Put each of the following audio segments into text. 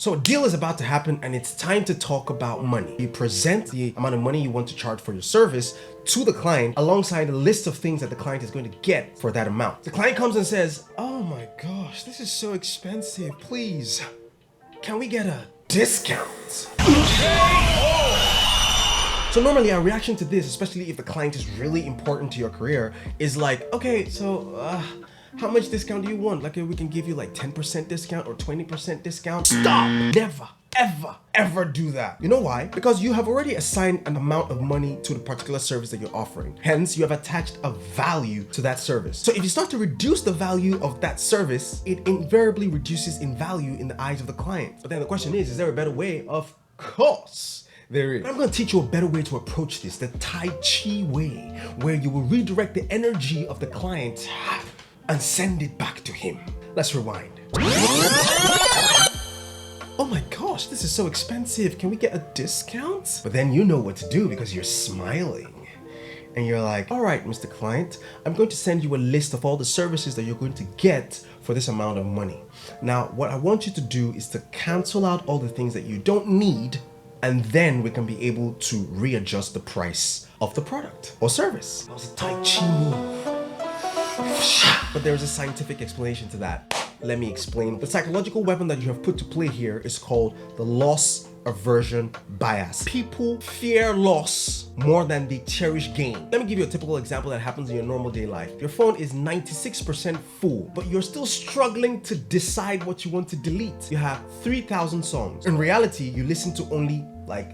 So a deal is about to happen and it's time to talk about money. You present the amount of money you want to charge for your service to the client alongside a list of things that the client is going to get for that amount. The client comes and says, "Oh my gosh, this is so expensive. Please, can we get a discount?" So normally our reaction to this, especially if the client is really important to your career, is like, okay, so how much discount do you want? Like, we can give you like 10% discount or 20% discount. Stop! Never, ever, ever do that. You know why? Because you have already assigned an amount of money to the particular service that you're offering. Hence, you have attached a value to that service. So if you start to reduce the value of that service, it invariably reduces in value in the eyes of the client. But then the question is there a better way? Of course. There is. I'm going to teach you a better way to approach this, the TaiChi Way, where you will redirect the energy of the client and send it back to him. Let's rewind. Oh my gosh, this is so expensive. Can we get a discount? But then you know what to do because you're smiling. And you're like, all right, Mr. Client, I'm going to send you a list of all the services that you're going to get for this amount of money. Now, what I want you to do is to cancel out all the things that you don't need, and then we can be able to readjust the price of the product or service. That was a TaiChi move. But there is a scientific explanation to that. Let me explain. The psychological weapon that you have put to play here is called the loss aversion bias. People fear loss more than they cherish gain. Let me give you a typical example that happens in your normal day life. Your phone is 96% full, but you're still struggling to decide what you want to delete. You have 3,000 songs. In reality, you listen to only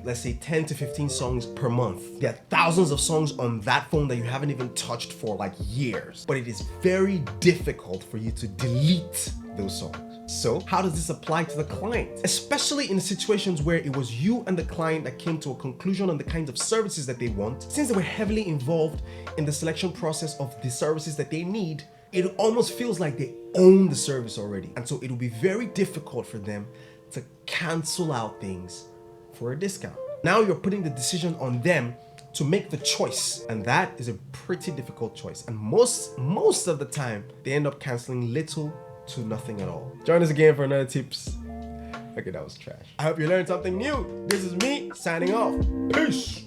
let's say 10 to 15 songs per month. There are thousands of songs on that phone that you haven't even touched for years. But it is very difficult for you to delete those songs. So how does this apply to the client? Especially in situations where it was you and the client that came to a conclusion on the kinds of services that they want. Since they were heavily involved in the selection process of the services that they need, it almost feels like they own the service already. And so it will be very difficult for them to cancel out things for a discount. Now you're putting the decision on them to make the choice, and that is a pretty difficult choice. And most of the time, they end up canceling little to nothing at all. Join us again for another tips. Okay, that was trash. I hope you learned something new. This is me signing off. Peace.